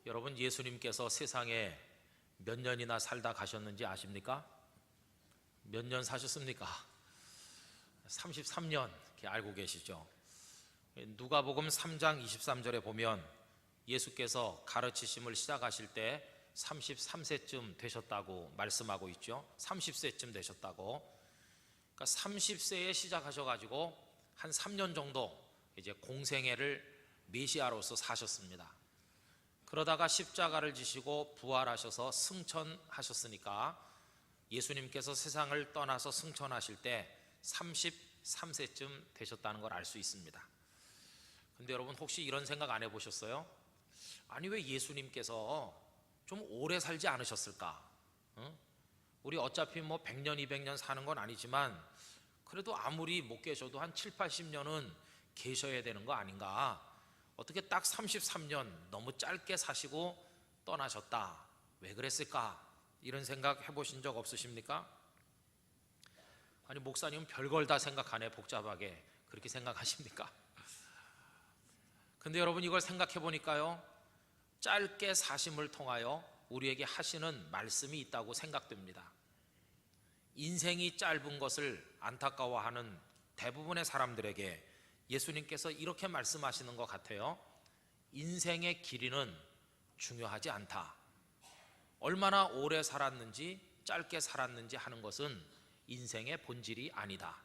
여러분, 예수님께서 세상에 몇 년이나 살다 가셨는지 아십니까? 몇 년 사셨습니까? 33년 이렇게 알고 계시죠? 누가복음 3장 23절에 보면 예수께서 가르치심을 시작하실 때 33세쯤 되셨다고 말씀하고 있죠. 30세쯤 되셨다고. 그러니까 30세에 시작하셔가지고 한 3년 정도 이제 공생애를 메시아로서 사셨습니다. 그러다가 십자가를 지시고 부활하셔서 승천하셨으니까 예수님께서 세상을 떠나서 승천하실 때 33세쯤 되셨다는 걸 알 수 있습니다. 근데 여러분, 혹시 이런 생각 안 해보셨어요? 아니, 왜 예수님께서 좀 오래 살지 않으셨을까? 응? 우리 어차피 뭐 100년 200년 사는 건 아니지만 그래도 아무리 못 계셔도 한 7, 80년은 계셔야 되는 거 아닌가? 어떻게 딱 33년 너무 짧게 사시고 떠나셨다, 왜 그랬을까? 이런 생각 해보신 적 없으십니까? 아니, 목사님은 별걸 다 생각하네, 복잡하게. 그렇게 생각하십니까? 근데 여러분, 이걸 생각해 보니까요, 짧게 사심을 통하여 우리에게 하시는 말씀이 있다고 생각됩니다. 인생이 짧은 것을 안타까워하는 대부분의 사람들에게 예수님께서 이렇게 말씀하시는 것 같아요. 인생의 길이는 중요하지 않다. 얼마나 오래 살았는지 짧게 살았는지 하는 것은 인생의 본질이 아니다.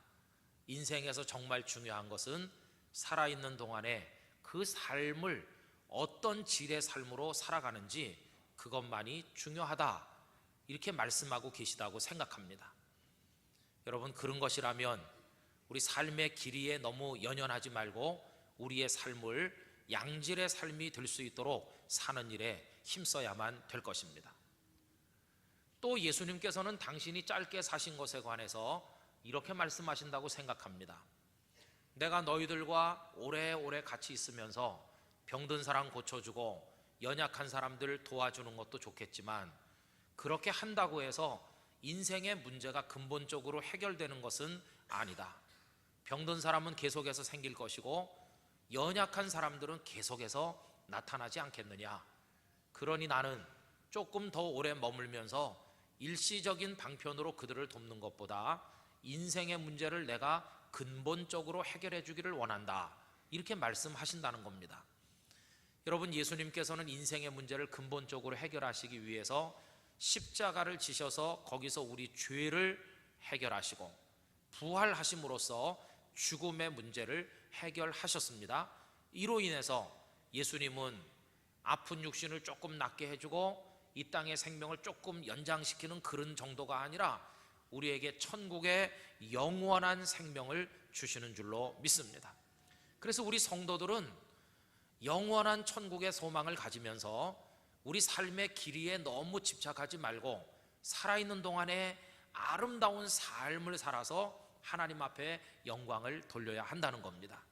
인생에서 정말 중요한 것은 살아있는 동안에 그 삶을 어떤 질의 삶으로 살아가는지, 그것만이 중요하다, 이렇게 말씀하고 계시다고 생각합니다. 여러분, 그런 것이라면 우리 삶의 길이에 너무 연연하지 말고 우리의 삶을 양질의 삶이 될 수 있도록 사는 일에 힘써야만 될 것입니다. 또 예수님께서는 당신이 짧게 사신 것에 관해서 이렇게 말씀하신다고 생각합니다. 내가 너희들과 오래오래 같이 있으면서 병든 사람 고쳐주고 연약한 사람들 도와주는 것도 좋겠지만, 그렇게 한다고 해서 인생의 문제가 근본적으로 해결되는 것은 아니다. 병든 사람은 계속해서 생길 것이고 연약한 사람들은 계속해서 나타나지 않겠느냐. 그러니 나는 조금 더 오래 머물면서 일시적인 방편으로 그들을 돕는 것보다 인생의 문제를 내가 근본적으로 해결해 주기를 원한다, 이렇게 말씀하신다는 겁니다. 여러분, 예수님께서는 인생의 문제를 근본적으로 해결하시기 위해서 십자가를 지셔서 거기서 우리 죄를 해결하시고 부활하심으로써 죽음의 문제를 해결하셨습니다. 이로 인해서 예수님은 아픈 육신을 조금 낫게 해주고 이 땅의 생명을 조금 연장시키는 그런 정도가 아니라 우리에게 천국의 영원한 생명을 주시는 줄로 믿습니다. 그래서 우리 성도들은 영원한 천국의 소망을 가지면서 우리 삶의 길이에 너무 집착하지 말고 살아있는 동안에 아름다운 삶을 살아서 하나님 앞에 영광을 돌려야 한다는 겁니다.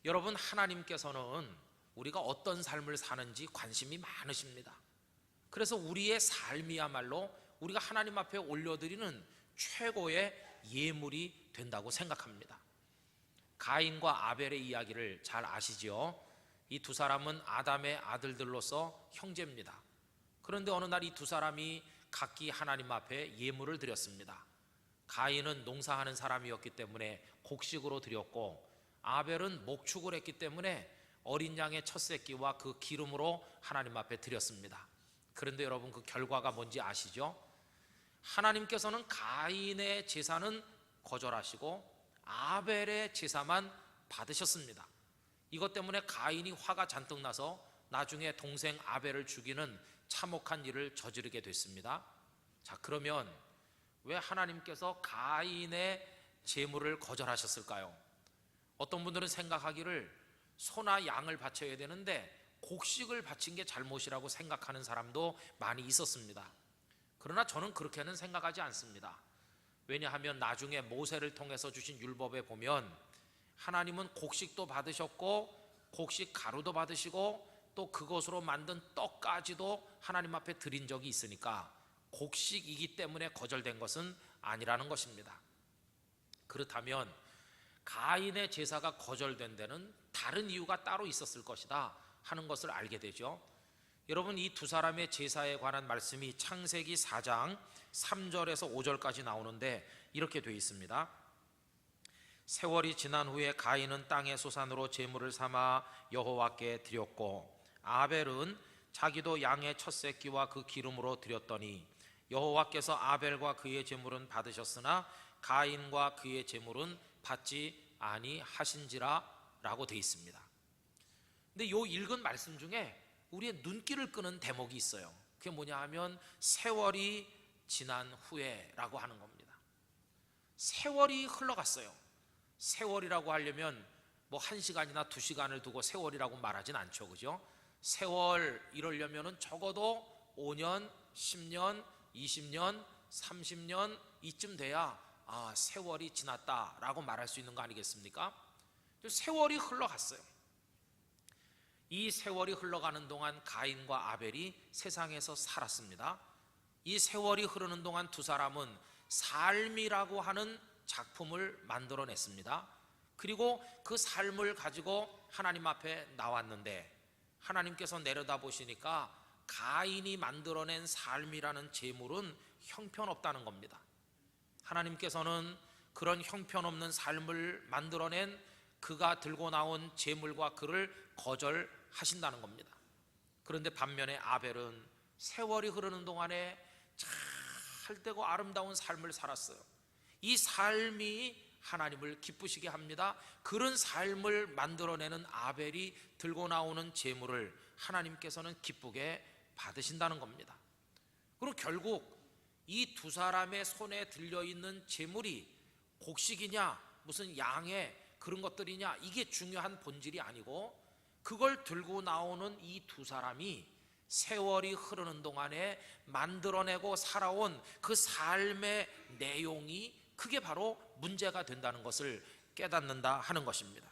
여러분, 하나님께서는 우리가 어떤 삶을 사는지 관심이 많으십니다. 그래서 우리의 삶이야말로 우리가 하나님 앞에 올려드리는 최고의 예물이 된다고 생각합니다. 가인과 아벨의 이야기를 잘 아시죠? 이 두 사람은 아담의 아들들로서 형제입니다. 그런데 어느 날 이 두 사람이 각기 하나님 앞에 예물을 드렸습니다. 가인은 농사하는 사람이었기 때문에 곡식으로 드렸고, 아벨은 목축을 했기 때문에 어린 양의 첫 새끼와 그 기름으로 하나님 앞에 드렸습니다. 그런데 여러분, 그 결과가 뭔지 아시죠? 하나님께서는 가인의 제사는 거절하시고 아벨의 제사만 받으셨습니다. 이것 때문에 가인이 화가 잔뜩 나서 나중에 동생 아벨을 죽이는 참혹한 일을 저지르게 됐습니다. 자, 그러면 왜 하나님께서 가인의 제물을 거절하셨을까요? 어떤 분들은 생각하기를 소나 양을 바쳐야 되는데 곡식을 바친 게 잘못이라고 생각하는 사람도 많이 있었습니다. 그러나 저는 그렇게는 생각하지 않습니다. 왜냐하면 나중에 모세를 통해서 주신 율법에 보면 하나님은 곡식도 받으셨고 곡식 가루도 받으시고 또 그것으로 만든 떡까지도 하나님 앞에 드린 적이 있으니까 곡식이기 때문에 거절된 것은 아니라는 것입니다. 그렇다면 가인의 제사가 거절된 데는 다른 이유가 따로 있었을 것이다, 하는 것을 알게 되죠. 여러분, 이 두 사람의 제사에 관한 말씀이 창세기 4장 3절에서 5절까지 나오는데 이렇게 되어 있습니다. 세월이 지난 후에 가인은 땅의 소산으로 제물을 삼아 여호와께 드렸고 아벨은 자기도 양의 첫 새끼와 그 기름으로 드렸더니 여호와께서 아벨과 그의 제물은 받으셨으나 가인과 그의 제물은 받지 아니하신지라 라고 되어 있습니다. 근데 요 읽은 말씀 중에 우리의 눈길을 끄는 대목이 있어요. 그게 뭐냐 하면 세월이 지난 후에 라고 하는 겁니다. 세월이 흘러갔어요. 세월이라고 하려면 뭐 1시간이나 2시간을 두고 세월이라고 말하진 않죠, 그죠? 세월 이러려면은 적어도 5년, 10년, 20년, 30년 이쯤 돼야 세월이 지났다라고 말할 수 있는 거 아니겠습니까? 세월이 흘러갔어요. 이 세월이 흘러가는 동안 가인과 아벨이 세상에서 살았습니다. 이 세월이 흐르는 동안 두 사람은 삶이라고 하는 작품을 만들어냈습니다. 그리고 그 삶을 가지고 하나님 앞에 나왔는데 하나님께서 내려다보시니까 가인이 만들어낸 삶이라는 제물은 형편없다는 겁니다. 하나님께서는 그런 형편없는 삶을 만들어낸 그가 들고 나온 제물과 그를 거절하신다는 겁니다. 그런데 반면에 아벨은 세월이 흐르는 동안에 잘되고 아름다운 삶을 살았어요. 이 삶이 하나님을 기쁘시게 합니다. 그런 삶을 만들어내는 아벨이 들고 나오는 제물을 하나님께서는 기쁘게 받으신다는 겁니다. 그리고 결국 이 두 사람의 손에 들려있는 제물이 곡식이냐 무슨 양의 그런 것들이냐 이게 중요한 본질이 아니고 그걸 들고 나오는 이 두 사람이 세월이 흐르는 동안에 만들어내고 살아온 그 삶의 내용이 그게 바로 문제가 된다는 것을 깨닫는다 하는 것입니다.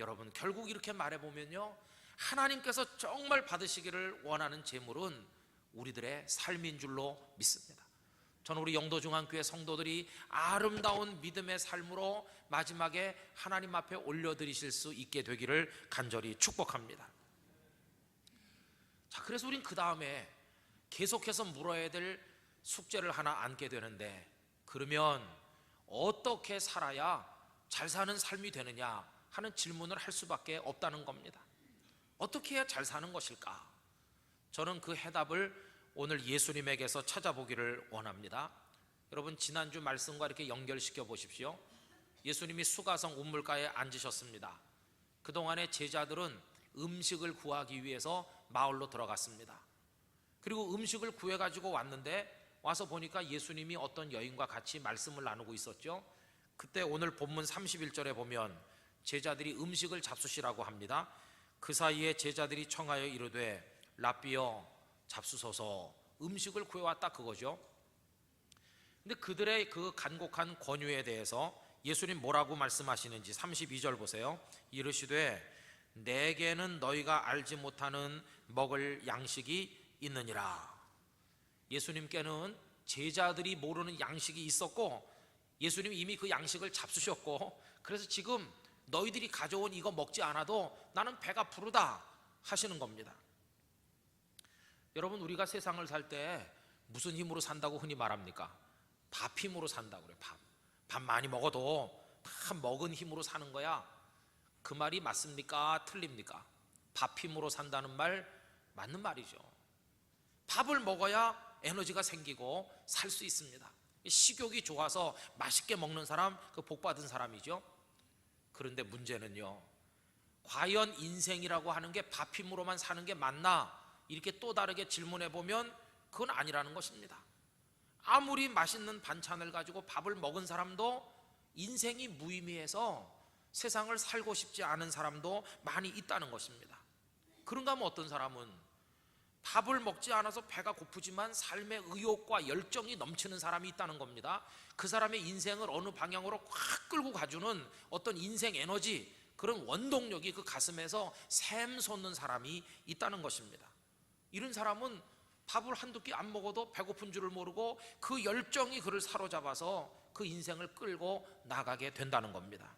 여러분, 결국 이렇게 말해보면요, 하나님께서 정말 받으시기를 원하는 제물은 우리들의 삶인 줄로 믿습니다. 저는 우리 영도중앙교회 성도들이 아름다운 믿음의 삶으로 마지막에 하나님 앞에 올려드리실 수 있게 되기를 간절히 축복합니다. 자, 그래서 우린 그 다음에 계속해서 물어야 될 숙제를 하나 안게 되는데, 그러면 어떻게 살아야 잘 사는 삶이 되느냐 하는 질문을 할 수밖에 없다는 겁니다. 어떻게 해야 잘 사는 것일까? 저는 그 해답을 오늘 예수님에게서 찾아보기를 원합니다. 여러분, 지난주 말씀과 이렇게 연결시켜 보십시오. 예수님이 수가성 우물가에 앉으셨습니다. 그동안에 제자들은 음식을 구하기 위해서 마을로 들어갔습니다. 그리고 음식을 구해가지고 왔는데 와서 보니까 예수님이 어떤 여인과 같이 말씀을 나누고 있었죠. 그때 오늘 본문 31절에 보면 제자들이 음식을 잡수시라고 합니다. 그 사이에 제자들이 청하여 이르되 랍비여 잡수소서, 음식을 구해왔다 그거죠. 근데 그들의 그 간곡한 권유에 대해서 예수님 뭐라고 말씀하시는지 32절 보세요. 이르시되 내게는 너희가 알지 못하는 먹을 양식이 있느니라. 예수님께는 제자들이 모르는 양식이 있었고 예수님이 이미 그 양식을 잡수셨고, 그래서 지금 너희들이 가져온 이거 먹지 않아도 나는 배가 부르다 하시는 겁니다. 여러분, 우리가 세상을 살 때 무슨 힘으로 산다고 흔히 말합니까? 밥 힘으로 산다고 그래요. 밥 많이 먹어도 다 먹은 힘으로 사는 거야. 그 말이 맞습니까? 틀립니까? 밥 힘으로 산다는 말 맞는 말이죠. 밥을 먹어야 에너지가 생기고 살 수 있습니다. 식욕이 좋아서 맛있게 먹는 사람, 그 복 받은 사람이죠. 그런데 문제는요, 과연 인생이라고 하는 게 밥 힘으로만 사는 게 맞나? 이렇게 또 다르게 질문해 보면 그건 아니라는 것입니다. 아무리 맛있는 반찬을 가지고 밥을 먹은 사람도 인생이 무의미해서 세상을 살고 싶지 않은 사람도 많이 있다는 것입니다. 그런가 하면 어떤 사람은 밥을 먹지 않아서 배가 고프지만 삶의 의욕과 열정이 넘치는 사람이 있다는 겁니다. 그 사람의 인생을 어느 방향으로 확 끌고 가주는 어떤 인생 에너지, 그런 원동력이 그 가슴에서 샘솟는 사람이 있다는 것입니다. 이런 사람은 밥을 한두 끼 안 먹어도 배고픈 줄을 모르고 그 열정이 그를 사로잡아서 그 인생을 끌고 나가게 된다는 겁니다.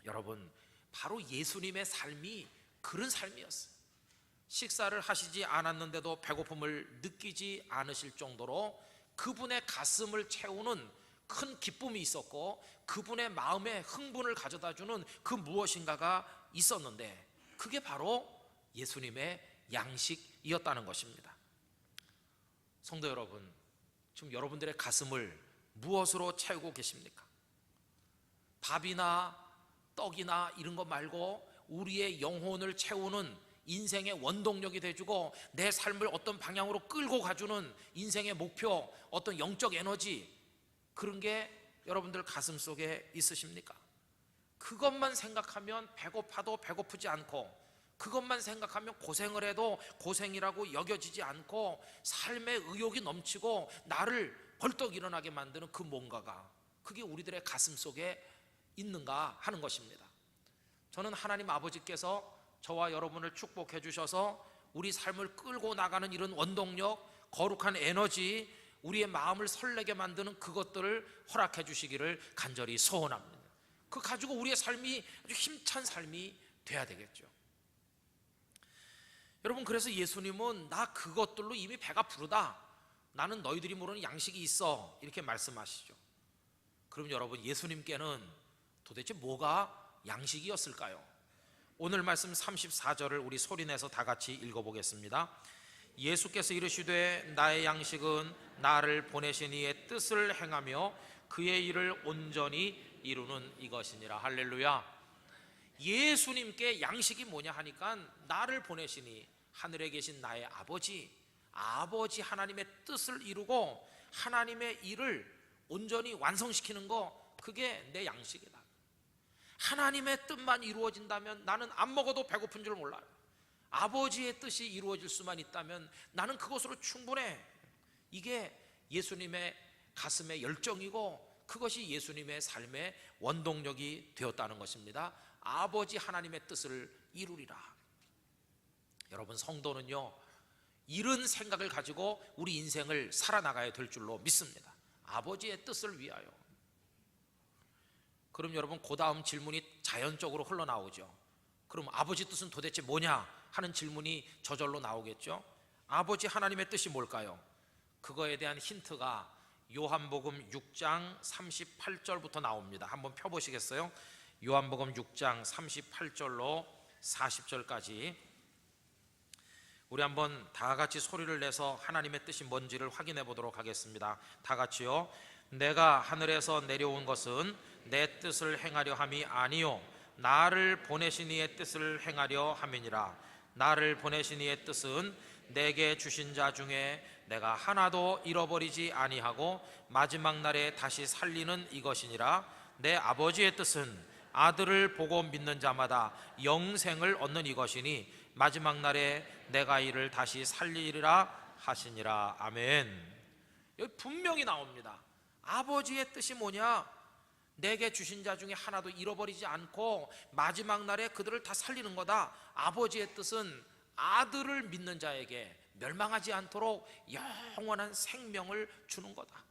여러분, 바로 예수님의 삶이 그런 삶이었어요. 식사를 하시지 않았는데도 배고픔을 느끼지 않으실 정도로 그분의 가슴을 채우는 큰 기쁨이 있었고, 그분의 마음에 흥분을 가져다주는 그 무엇인가가 있었는데, 그게 바로 예수님의 양식이었다는 것입니다. 성도 여러분, 지금 여러분들의 가슴을 무엇으로 채우고 계십니까? 밥이나 떡이나 이런 거 말고 우리의 영혼을 채우는 인생의 원동력이 돼주고 내 삶을 어떤 방향으로 끌고 가주는 인생의 목표, 어떤 영적 에너지, 그런 게 여러분들 가슴 속에 있으십니까? 그것만 생각하면 배고파도 배고프지 않고, 그것만 생각하면 고생을 해도 고생이라고 여겨지지 않고, 삶의 의욕이 넘치고 나를 벌떡 일어나게 만드는 그 뭔가가, 그게 우리들의 가슴 속에 있는가 하는 것입니다. 저는 하나님 아버지께서 저와 여러분을 축복해 주셔서 우리 삶을 끌고 나가는 이런 원동력, 거룩한 에너지, 우리의 마음을 설레게 만드는 그것들을 허락해 주시기를 간절히 소원합니다. 그거 가지고 우리의 삶이 아주 힘찬 삶이 돼야 되겠죠. 여러분, 그래서 예수님은 나 그것들로 이미 배가 부르다, 나는 너희들이 모르는 양식이 있어, 이렇게 말씀하시죠. 그럼 여러분, 예수님께는 도대체 뭐가 양식이었을까요? 오늘 말씀 34절을 우리 소리내서 다 같이 읽어보겠습니다. 예수께서 이르시되 나의 양식은 나를 보내신 이의 뜻을 행하며 그의 일을 온전히 이루는 이것이니라. 할렐루야. 예수님께 양식이 뭐냐 하니까 나를 보내시니 하늘에 계신 나의 아버지 하나님의 뜻을 이루고 하나님의 일을 온전히 완성시키는 거, 그게 내 양식이다. 하나님의 뜻만 이루어진다면 나는 안 먹어도 배고픈 줄 몰라요. 아버지의 뜻이 이루어질 수만 있다면 나는 그것으로 충분해. 이게 예수님의 가슴의 열정이고, 그것이 예수님의 삶의 원동력이 되었다는 것입니다. 아버지 하나님의 뜻을 이루리라. 여러분, 성도는요, 이런 생각을 가지고 우리 인생을 살아나가야 될 줄로 믿습니다. 아버지의 뜻을 위하여. 그럼 여러분, 그 다음 질문이 자연적으로 흘러나오죠. 그럼 아버지 뜻은 도대체 뭐냐 하는 질문이 저절로 나오겠죠. 아버지 하나님의 뜻이 뭘까요? 그거에 대한 힌트가 요한복음 6장 38절부터 나옵니다. 한번 펴보시겠어요? 요한복음 6장 38절로 40절까지 우리 한번 다 같이 소리를 내서 하나님의 뜻이 뭔지를 확인해 보도록 하겠습니다. 다 같이요. 내가 하늘에서 내려온 것은 내 뜻을 행하려 함이 아니요 나를 보내신 이의 뜻을 행하려 함이니라. 나를 보내신 이의 뜻은 내게 주신 자 중에 내가 하나도 잃어버리지 아니하고 마지막 날에 다시 살리는 이것이니라. 내 아버지의 뜻은 아들을 보고 믿는 자마다 영생을 얻는 이것이니 마지막 날에 내가 이를 다시 살리리라 하시니라. 아멘. 여기 분명히 나옵니다. 아버지의 뜻이 뭐냐? 내게 주신 자 중에 하나도 잃어버리지 않고 마지막 날에 그들을 다 살리는 거다. 아버지의 뜻은 아들을 믿는 자에게 멸망하지 않도록 영원한 생명을 주는 거다.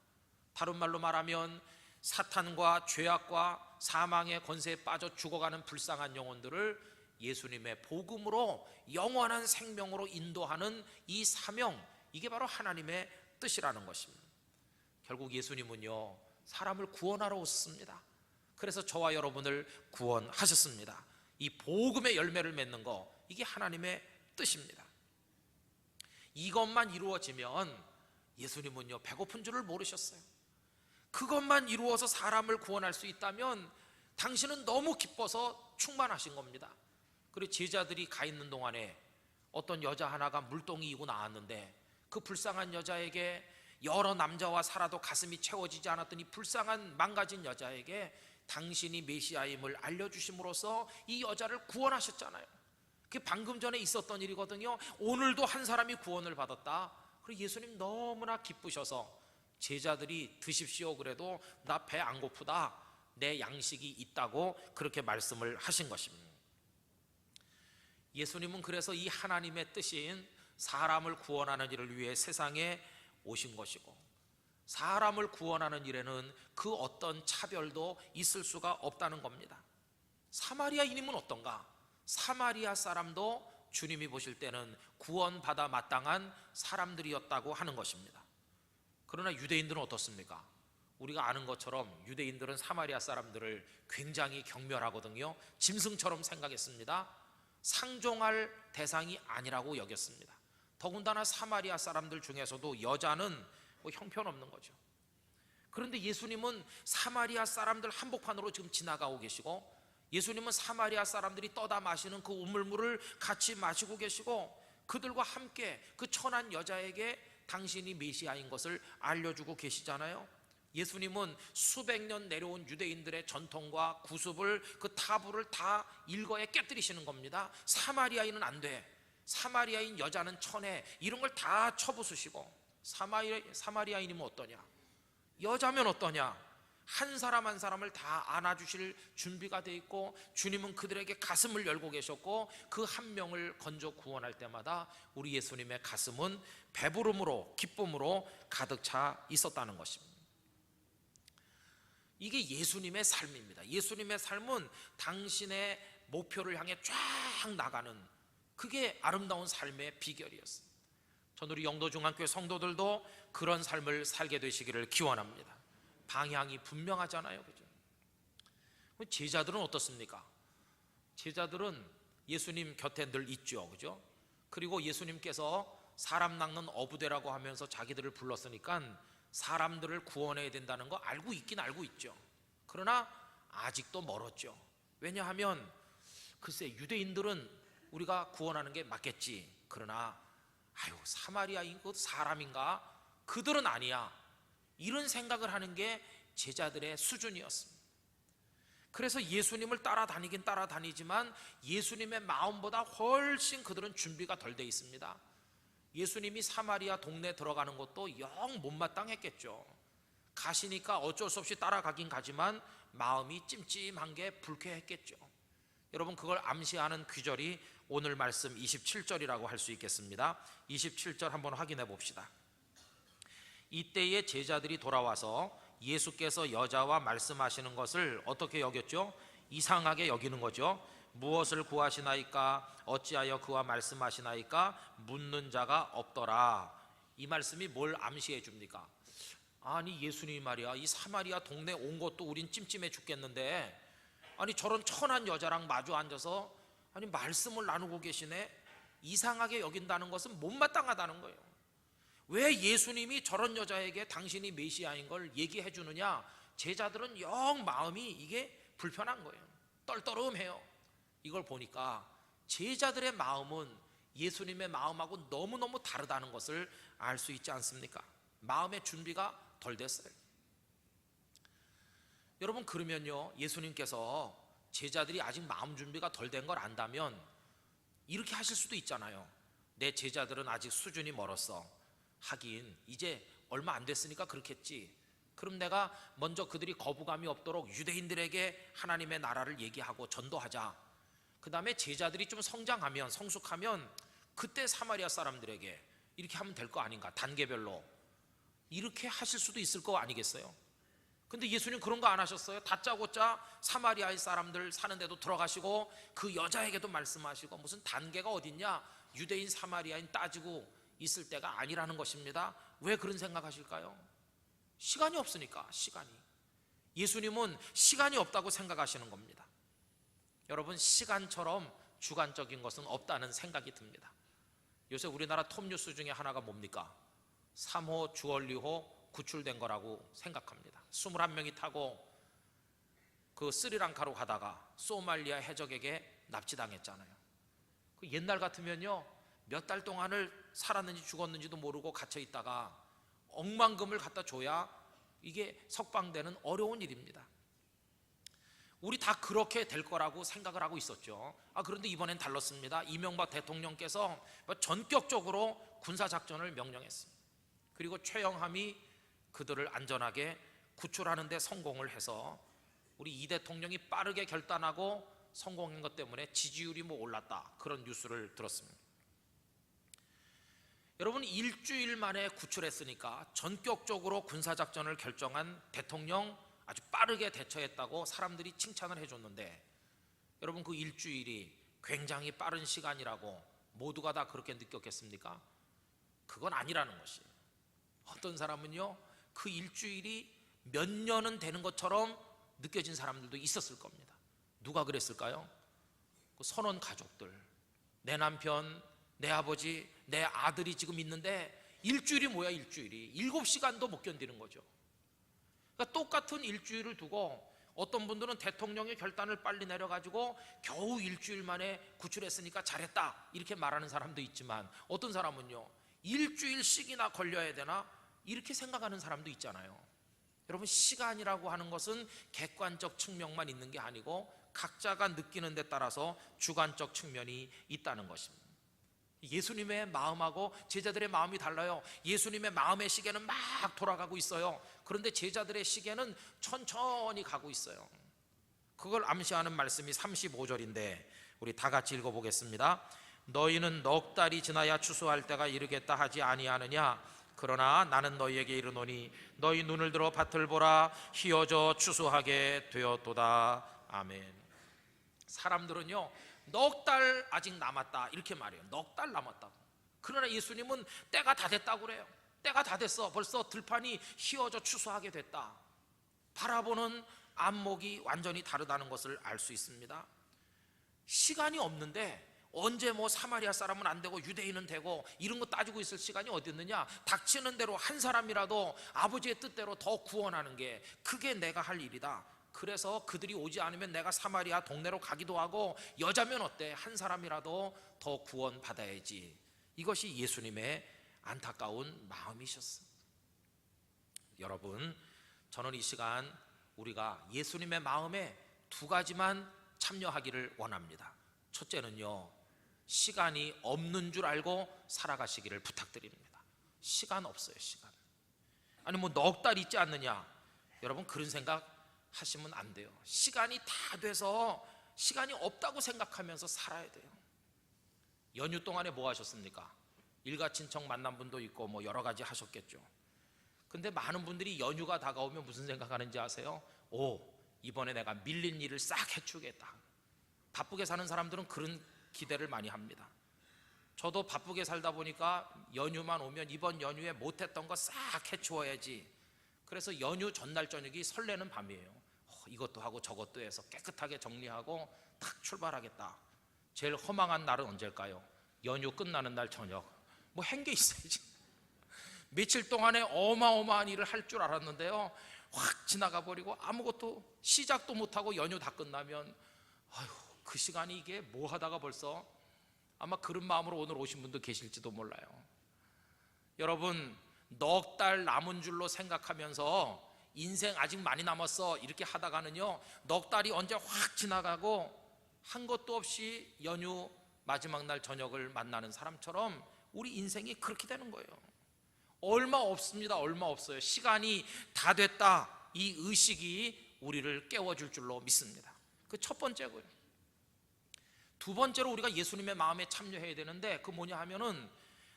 다른 말로 말하면 사탄과 죄악과 사망의 권세에 빠져 죽어가는 불쌍한 영혼들을 예수님의 복음으로 영원한 생명으로 인도하는 이 사명, 이게 바로 하나님의 뜻이라는 것입니다. 결국 예수님은요, 사람을 구원하러 오셨습니다. 그래서 저와 여러분을 구원하셨습니다. 이 복음의 열매를 맺는 거, 이게 하나님의 뜻입니다. 이것만 이루어지면 예수님은요, 배고픈 줄을 모르셨어요. 그것만 이루어서 사람을 구원할 수 있다면 당신은 너무 기뻐서 충만하신 겁니다. 그리고 제자들이 가 있는 동안에 어떤 여자 하나가 물동이 이고 나왔는데, 그 불쌍한 여자에게, 여러 남자와 살아도 가슴이 채워지지 않았던 이 불쌍한 망가진 여자에게 당신이 메시아임을 알려주심으로써 이 여자를 구원하셨잖아요. 그게 방금 전에 있었던 일이거든요. 오늘도 한 사람이 구원을 받았다. 그리고 예수님 너무나 기쁘셔서 제자들이 드십시오 그래도 나 배 안 고프다, 내 양식이 있다고 그렇게 말씀을 하신 것입니다. 예수님은 그래서 이 하나님의 뜻인 사람을 구원하는 일을 위해 세상에 오신 것이고, 사람을 구원하는 일에는 그 어떤 차별도 있을 수가 없다는 겁니다. 사마리아인이면 어떤가? 사마리아 사람도 주님이 보실 때는 구원받아 마땅한 사람들이었다고 하는 것입니다. 그러나 유대인들은 어떻습니까? 우리가 아는 것처럼 유대인들은 사마리아 사람들을 굉장히 경멸하거든요. 짐승처럼 생각했습니다. 상종할 대상이 아니라고 여겼습니다. 더군다나 사마리아 사람들 중에서도 여자는 형편없는 거죠. 그런데 예수님은 사마리아 사람들 한복판으로 지금 지나가고 계시고, 예수님은 사마리아 사람들이 떠다 마시는 그 우물물을 같이 마시고 계시고, 그들과 함께 그 천한 여자에게 당신이 메시아인 것을 알려주고 계시잖아요. 예수님은 수백 년 내려온 유대인들의 전통과 구습을, 그 타부를 다 일거에 깨뜨리시는 겁니다. 사마리아인은 안 돼, 사마리아인 여자는 천해, 이런 걸 다 쳐부수시고, 사마리아인이면 어떠냐, 여자면 어떠냐, 한 사람 한 사람을 다 안아주실 준비가 돼 있고, 주님은 그들에게 가슴을 열고 계셨고, 그 한 명을 건져 구원할 때마다 우리 예수님의 가슴은 배부름으로, 기쁨으로 가득 차 있었다는 것입니다. 이게 예수님의 삶입니다. 예수님의 삶은 당신의 목표를 향해 쫙 나가는, 그게 아름다운 삶의 비결이었어요. 전 우리 영도중앙교회 성도들도 그런 삶을 살게 되시기를 기원합니다. 방향이 분명하잖아요, 그죠? 제자들은 어떻습니까? 제자들은 예수님 곁에 늘 있죠, 그죠? 그리고 예수님께서 사람 낚는 어부대라고 하면서 자기들을 불렀으니까 사람들을 구원해야 된다는 거 알고 있긴 알고 있죠. 그러나 아직도 멀었죠. 왜냐하면 글쎄, 유대인들은 우리가 구원하는 게 맞겠지, 그러나 사마리아인 그 사람인가? 그들은 아니야, 이런 생각을 하는 게 제자들의 수준이었습니다. 그래서 예수님을 따라다니긴 따라다니지만 예수님의 마음보다 훨씬 그들은 준비가 덜 돼 있습니다. 예수님이 사마리아 동네 들어가는 것도 영 못마땅했겠죠. 가시니까 어쩔 수 없이 따라가긴 가지만 마음이 찜찜한 게 불쾌했겠죠. 여러분, 그걸 암시하는 귀절이 오늘 말씀 27절이라고 할 수 있겠습니다. 27절 한번 확인해 봅시다. 이때에 제자들이 돌아와서 예수께서 여자와 말씀하시는 것을 어떻게 여겼죠? 이상하게 여기는 거죠. 무엇을 구하시나이까? 어찌하여 그와 말씀하시나이까? 묻는 자가 없더라. 이 말씀이 뭘 암시해 줍니까? 아니, 예수님이 말이야, 이 사마리아 동네 온 것도 우린 찜찜해 죽겠는데, 아니 저런 천한 여자랑 마주 앉아서 아니 말씀을 나누고 계시네. 이상하게 여긴다는 것은 못마땅하다는 거예요. 왜 예수님이 저런 여자에게 당신이 메시아인 걸 얘기해 주느냐? 제자들은 영 마음이 이게 불편한 거예요. 떨떠름해요. 이걸 보니까 제자들의 마음은 예수님의 마음하고 너무너무 다르다는 것을 알 수 있지 않습니까? 마음의 준비가 덜 됐어요. 여러분, 그러면요, 예수님께서 제자들이 아직 마음 준비가 덜 된 걸 안다면 이렇게 하실 수도 있잖아요. 내 제자들은 아직 수준이 멀었어. 하긴 이제 얼마 안 됐으니까 그렇겠지. 그럼 내가 먼저 그들이 거부감이 없도록 유대인들에게 하나님의 나라를 얘기하고 전도하자. 그 다음에 제자들이 좀 성장하면, 성숙하면 그때 사마리아 사람들에게 이렇게 하면 될 거 아닌가, 단계별로. 이렇게 하실 수도 있을 거 아니겠어요? 근데 예수님 그런 거 안 하셨어요. 다짜고짜 사마리아의 사람들 사는 데도 들어가시고 그 여자에게도 말씀하시고, 무슨 단계가 어딨냐, 유대인 사마리아인 따지고 있을 때가 아니라는 것입니다. 왜 그런 생각하실까요? 시간이 없으니까. 시간이, 예수님은 시간이 없다고 생각하시는 겁니다. 여러분, 시간처럼 주관적인 것은 없다는 생각이 듭니다. 요새 우리나라 톱뉴스 중에 하나가 뭡니까? 3호 주얼리호 구출된 거라고 생각합니다. 21명이 타고 그 스리랑카로 가다가 소말리아 해적에게 납치당했잖아요. 그 옛날 같으면요, 몇 달 동안을 살았는지 죽었는지도 모르고 갇혀 있다가 억만금을 갖다 줘야 이게 석방되는 어려운 일입니다. 우리 다 그렇게 될 거라고 생각을 하고 있었죠. 그런데 이번엔 달랐습니다. 이명박 대통령께서 전격적으로 군사작전을 명령했습니다. 그리고 최영함이 그들을 안전하게 구출하는 데 성공을 해서 우리 이 대통령이 빠르게 결단하고 성공한 것 때문에 지지율이 올랐다, 그런 뉴스를 들었습니다. 여러분, 일주일 만에 구출했으니까 전격적으로 군사작전을 결정한 대통령 아주 빠르게 대처했다고 사람들이 칭찬을 해줬는데, 여러분, 그 일주일이 굉장히 빠른 시간이라고 모두가 다 그렇게 느꼈겠습니까? 그건 아니라는 것이에요. 어떤 사람은요, 그 일주일이 몇 년은 되는 것처럼 느껴진 사람들도 있었을 겁니다. 누가 그랬을까요? 그 선원 가족들, 내 남편, 내 아버지, 내 아들이 지금 있는데 일주일이 뭐야, 일주일이 7시간도 못 견디는 거죠. 그러니까 똑같은 일주일을 두고 어떤 분들은 대통령의 결단을 빨리 내려가지고 겨우 일주일 만에 구출했으니까 잘했다 이렇게 말하는 사람도 있지만, 어떤 사람은요, 일주일씩이나 걸려야 되나 이렇게 생각하는 사람도 있잖아요. 여러분, 시간이라고 하는 것은 객관적 측면만 있는 게 아니고 각자가 느끼는 데 따라서 주관적 측면이 있다는 것입니다. 예수님의 마음하고 제자들의 마음이 달라요. 예수님의 마음의 시계는 막 돌아가고 있어요. 그런데 제자들의 시계는 천천히 가고 있어요. 그걸 암시하는 말씀이 35절인데 우리 다 같이 읽어보겠습니다. 너희는 넉 달이 지나야 추수할 때가 이르겠다 하지 아니하느냐? 그러나 나는 너희에게 이르노니 너희 눈을 들어 밭을 보라, 희어져 추수하게 되었도다. 아멘. 사람들은요, 넉 달 아직 남았다 이렇게 말해요. 넉 달 남았다고. 그러나 예수님은 때가 다 됐다고 그래요. 때가 다 됐어. 벌써 들판이 휘어져 추수하게 됐다. 바라보는 안목이 완전히 다르다는 것을 알 수 있습니다. 시간이 없는데 언제 뭐 사마리아 사람은 안 되고 유대인은 되고 이런 거 따지고 있을 시간이 어디 있느냐? 닥치는 대로 한 사람이라도 아버지의 뜻대로 더 구원하는 게, 그게 내가 할 일이다. 그래서 그들이 오지 않으면 내가 사마리아 동네로 가기도 하고, 여자면 어때? 한 사람이라도 더 구원 받아야지. 이것이 예수님의 안타까운 마음이셨습니다. 여러분, 저는 이 시간 우리가 예수님의 마음에 두 가지만 참여하기를 원합니다. 첫째는요, 시간이 없는 줄 알고 살아가시기를 부탁드립니다. 시간 없어요, 시간. 아니 뭐 넉 달 있지 않느냐? 여러분, 그런 생각 하시면 안 돼요. 시간이 다 돼서 시간이 없다고 생각하면서 살아야 돼요. 연휴 동안에 뭐 하셨습니까? 일가 친척 만난 분도 있고 뭐 여러 가지 하셨겠죠. 근데 많은 분들이 연휴가 다가오면 무슨 생각하는지 아세요? 오, 이번에 내가 밀린 일을 싹 해주겠다. 바쁘게 사는 사람들은 그런 기대를 많이 합니다. 저도 바쁘게 살다 보니까 연휴만 오면 이번 연휴에 못했던 거 싹 해치워야지. 그래서 연휴 전날 저녁이 설레는 밤이에요. 이것도 하고 저것도 해서 깨끗하게 정리하고 탁 출발하겠다. 제일 허망한 날은 언제일까요? 연휴 끝나는 날 저녁. 뭐 한 게 있어야지. 며칠 동안에 어마어마한 일을 할 줄 알았는데요, 확 지나가 버리고 아무것도 시작도 못하고 연휴 다 끝나면, 아휴, 그 시간이 이게 뭐 하다가 벌써, 아마 그런 마음으로 오늘 오신 분도 계실지도 몰라요. 여러분, 넉 달 남은 줄로 생각하면서 인생 아직 많이 남았어 이렇게 하다가는요, 넉 달이 언제 확 지나가고 한 것도 없이 연휴 마지막 날 저녁을 만나는 사람처럼 우리 인생이 그렇게 되는 거예요. 얼마 없습니다. 얼마 없어요. 시간이 다 됐다, 이 의식이 우리를 깨워줄 줄로 믿습니다. 그 첫 번째고요. 두 번째로 우리가 예수님의 마음에 참여해야 되는데, 그 뭐냐 하면은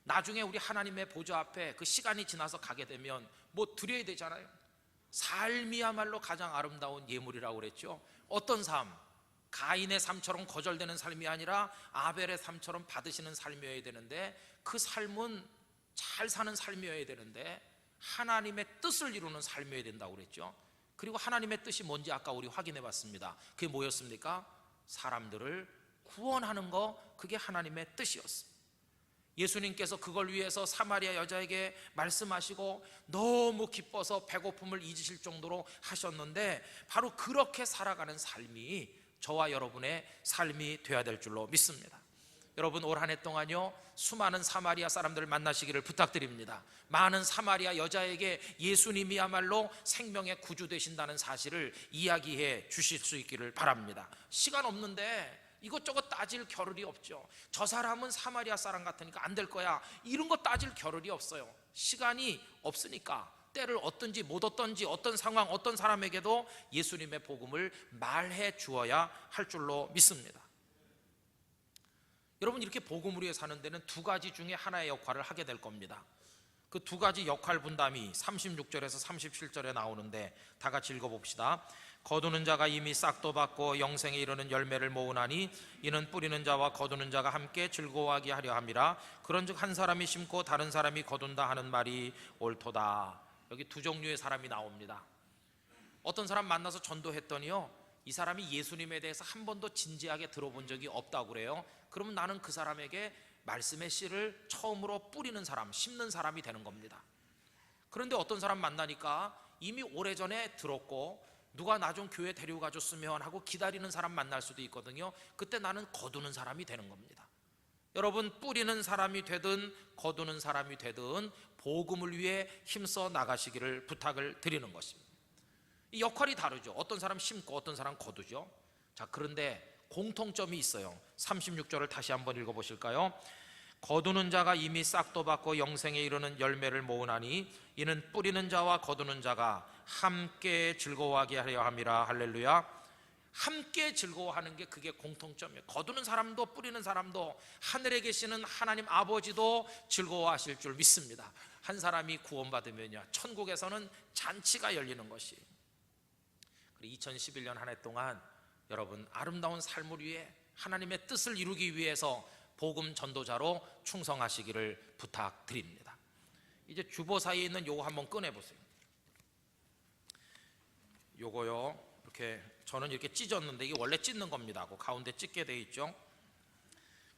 나중에 우리 하나님의 보좌 앞에 그 시간이 지나서 가게 되면 뭐 드려야 되잖아요. 삶이야말로 가장 아름다운 예물이라고 그랬죠. 어떤 삶? 가인의 삶처럼 거절되는 삶이 아니라 아벨의 삶처럼 받으시는 삶이어야 되는데, 그 삶은 잘 사는 삶이어야 되는데 하나님의 뜻을 이루는 삶이어야 된다고 그랬죠. 그리고 하나님의 뜻이 뭔지 아까 우리 확인해 봤습니다. 그게 뭐였습니까? 사람들을 구원하는 거, 그게 하나님의 뜻이었습니다. 예수님께서 그걸 위해서 사마리아 여자에게 말씀하시고 너무 기뻐서 배고픔을 잊으실 정도로 하셨는데, 바로 그렇게 살아가는 삶이 저와 여러분의 삶이 되어야 될 줄로 믿습니다. 여러분, 올 한 해 동안요, 수많은 사마리아 사람들을 만나시기를 부탁드립니다. 많은 사마리아 여자에게 예수님이야말로 생명의 구주 되신다는 사실을 이야기해 주실 수 있기를 바랍니다. 시간 없는데 이것저것 따질 겨를이 없죠. 저 사람은 사마리아 사람 같으니까 안 될 거야, 이런 거 따질 겨를이 없어요. 시간이 없으니까 때를 얻든지 못 얻든지 어떤 상황 어떤 사람에게도 예수님의 복음을 말해 주어야 할 줄로 믿습니다. 여러분, 이렇게 복음을 위해 사는 데는 두 가지 중에 하나의 역할을 하게 될 겁니다. 그 두 가지 역할 분담이 36절에서 37절에 나오는데 다 같이 읽어봅시다. 거두는 자가 이미 싹도 받고 영생에 이르는 열매를 모으나니 이는 뿌리는 자와 거두는 자가 함께 즐거워하게 하려 함이라. 그런즉 한 사람이 심고 다른 사람이 거둔다 하는 말이 옳도다. 여기 두 종류의 사람이 나옵니다. 어떤 사람 만나서 전도했더니요, 이 사람이 예수님에 대해서 한 번도 진지하게 들어본 적이 없다고 그래요. 그러면 나는 그 사람에게 말씀의 씨를 처음으로 뿌리는 사람, 심는 사람이 되는 겁니다. 그런데 어떤 사람 만나니까 이미 오래전에 들었고 누가 나 좀 교회 데리고 줬으면 하고 기다리는 사람 만날 수도 있거든요. 그때 나는 거두는 사람이 되는 겁니다. 여러분, 뿌리는 사람이 되든 거두는 사람이 되든 복음을 위해 힘써 나가시기를 부탁을 드리는 것입니다. 이 역할이 다르죠. 어떤 사람 심고 어떤 사람 거두죠. 자, 그런데 공통점이 있어요. 36절을 다시 한번 읽어보실까요? 거두는 자가 이미 싹도 받고 영생에 이르는 열매를 모으나니 이는 뿌리는 자와 거두는 자가 함께 즐거워하게 하려 함이라. 할렐루야. 함께 즐거워하는 게 그게 공통점이에요. 거두는 사람도 뿌리는 사람도 하늘에 계시는 하나님 아버지도 즐거워하실 줄 믿습니다. 한 사람이 구원받으면요, 천국에서는 잔치가 열리는 것이. 2011년 한 해 동안 여러분 아름다운 삶을 위해 하나님의 뜻을 이루기 위해서 복음 전도자로 충성하시기를 부탁드립니다. 이제 주보 사이에 있는 요거 한번 꺼내보세요. 요거요, 이렇게 저는 이렇게 찢었는데 이게 원래 찢는 겁니다. 그 가운데 찢게 돼 있죠.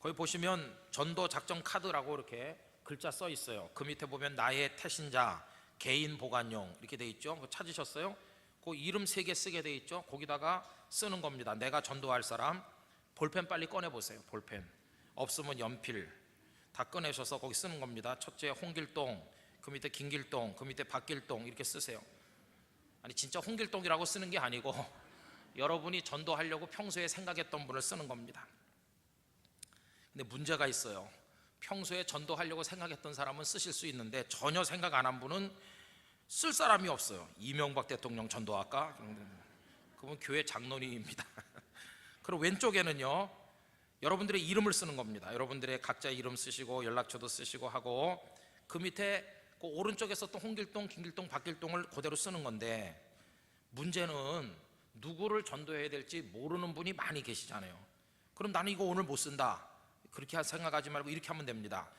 거기 보시면 전도 작전 카드라고 이렇게 글자 써 있어요. 그 밑에 보면 나의 태신자, 개인 보관용 이렇게 돼 있죠. 그거 찾으셨어요? 그 이름 3개 쓰게 돼 있죠. 거기다가 쓰는 겁니다. 내가 전도할 사람. 볼펜 빨리 꺼내보세요. 볼펜 없으면 연필 다 꺼내셔서 거기 쓰는 겁니다. 첫째 홍길동, 그 밑에 김길동, 그 밑에 박길동 이렇게 쓰세요. 아니 진짜 홍길동이라고 쓰는 게 아니고 여러분이 전도하려고 평소에 생각했던 분을 쓰는 겁니다. 근데 문제가 있어요. 평소에 전도하려고 생각했던 사람은 쓰실 수 있는데 전혀 생각 안 한 분은 쓸 사람이 없어요. 이명박 대통령 전도할까? 그분 교회 장로님입니다. 그리고 왼쪽에는요, 여러분들의 이름을 쓰는 겁니다. 여러분들의 각자 이름 쓰시고 연락처도 쓰시고 하고, 그 밑에 그 오른쪽에서 또 홍길동, 김길동, 박길동을 그대로 쓰는 건데, 문제는 누구를 전도해야 될지 모르는 분이 많이 계시잖아요. 그럼 나는 이거 오늘 못 쓴다, 그렇게 생각하지 말고 이렇게 하면 됩니다.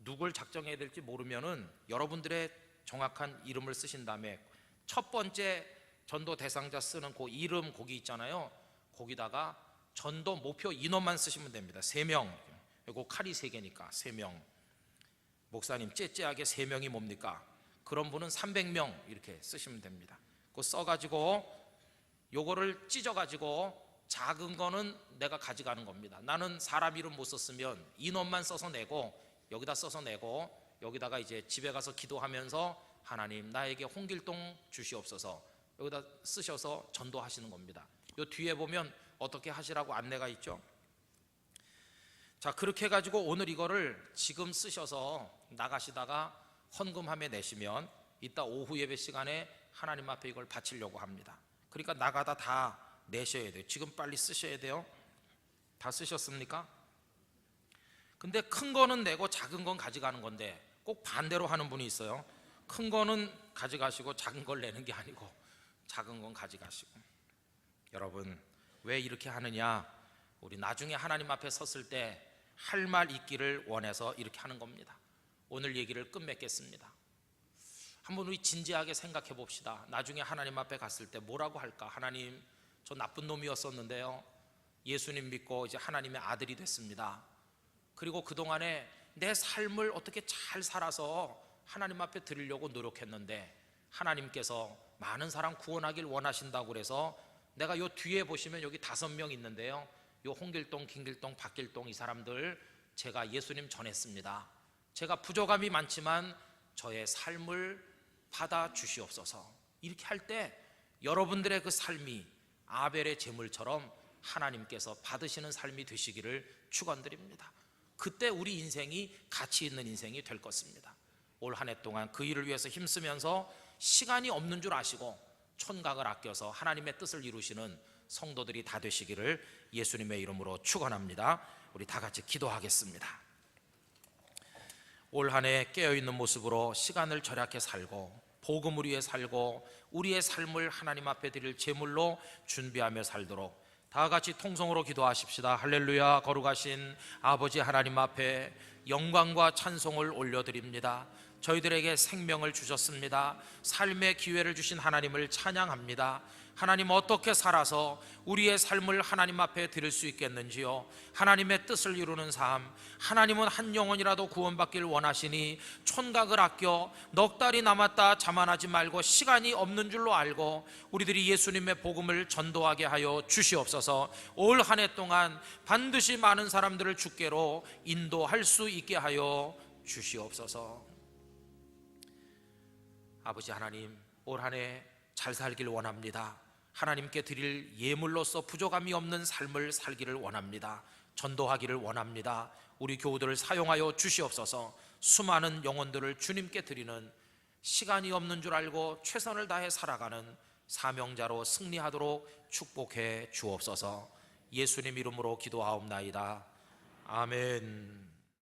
누굴 작정해야 될지 모르면은 여러분들의 정확한 이름을 쓰신 다음에 첫 번째 전도 대상자 쓰는 그 이름 거기 있잖아요. 거기다가 전도 목표 인원만 쓰시면 됩니다. 3명. 그리고 칼이 3개니까 3명. 목사님 째째하게 3명이 뭡니까? 그런 분은 300명 이렇게 쓰시면 됩니다. 그거 써가지고 요거를 찢어가지고 작은 거는 내가 가져가는 겁니다. 나는 사람 이름 못 썼으면 인원만 써서 내고, 여기다 써서 내고, 여기다가 이제 집에 가서 기도하면서 하나님 나에게 홍길동 주시옵소서 여기다 쓰셔서 전도하시는 겁니다. 요 뒤에 보면 어떻게 하시라고 안내가 있죠. 자, 그렇게 해가지고 오늘 이거를 지금 쓰셔서 나가시다가 헌금함에 내시면 이따 오후 예배 시간에 하나님 앞에 이걸 바치려고 합니다. 그러니까 나가다 다 내셔야 돼요. 지금 빨리 쓰셔야 돼요. 다 쓰셨습니까? 근데 큰 거는 내고 작은 건 가져가는 건데 꼭 반대로 하는 분이 있어요. 큰 거는 가져가시고 작은 걸 내는 게 아니고 작은 건 가져가시고. 여러분 왜 이렇게 하느냐? 우리 나중에 하나님 앞에 섰을 때 할 말 있기를 원해서 이렇게 하는 겁니다. 오늘 얘기를 끝맺겠습니다. 한번 우리 진지하게 생각해 봅시다. 나중에 하나님 앞에 갔을 때 뭐라고 할까? 하나님, 저 나쁜 놈이었었는데요, 예수님 믿고 이제 하나님의 아들이 됐습니다. 그리고 그동안에 내 삶을 어떻게 잘 살아서 하나님 앞에 드리려고 노력했는데 하나님께서 많은 사람 구원하길 원하신다고 그래서 내가 요 뒤에 보시면 여기 5명 있는데요, 요 홍길동, 김길동, 박길동 이 사람들 제가 예수님 전했습니다. 제가 부족함이 많지만 저의 삶을 받아 주시옵소서. 이렇게 할 때 여러분들의 그 삶이 아벨의 제물처럼 하나님께서 받으시는 삶이 되시기를 축원드립니다. 그때 우리 인생이 가치 있는 인생이 될 것입니다. 올 한 해 동안 그 일을 위해서 힘쓰면서 시간이 없는 줄 아시고 촌각을 아껴서 하나님의 뜻을 이루시는 성도들이 다 되시기를 예수님의 이름으로 축원합니다. 우리 다 같이 기도하겠습니다. 올 한 해 깨어있는 모습으로 시간을 절약해 살고 복음을 위해 살고 우리의 삶을 하나님 앞에 드릴 제물로 준비하며 살도록 다 같이 통성으로 기도하십시다. 할렐루야. 거룩하신 아버지 하나님 앞에 영광과 찬송을 올려드립니다. 저희들에게 생명을 주셨습니다. 삶의 기회를 주신 하나님을 찬양합니다. 하나님, 어떻게 살아서 우리의 삶을 하나님 앞에 드릴 수 있겠는지요? 하나님의 뜻을 이루는 삶, 하나님은 한 영혼이라도 구원받길 원하시니 촌각을 아껴 넉 달이 남았다 자만하지 말고 시간이 없는 줄로 알고 우리들이 예수님의 복음을 전도하게 하여 주시옵소서. 올 한 해 동안 반드시 많은 사람들을 주께로 인도할 수 있게 하여 주시옵소서. 아버지 하나님, 올 한 해 잘 살길 원합니다. 하나님께 드릴 예물로서 부족함이 없는 삶을 살기를 원합니다. 전도하기를 원합니다. 우리 교우들을 사용하여 주시옵소서. 수많은 영혼들을 주님께 드리는, 시간이 없는 줄 알고 최선을 다해 살아가는 사명자로 승리하도록 축복해 주옵소서. 예수님 이름으로 기도하옵나이다. 아멘.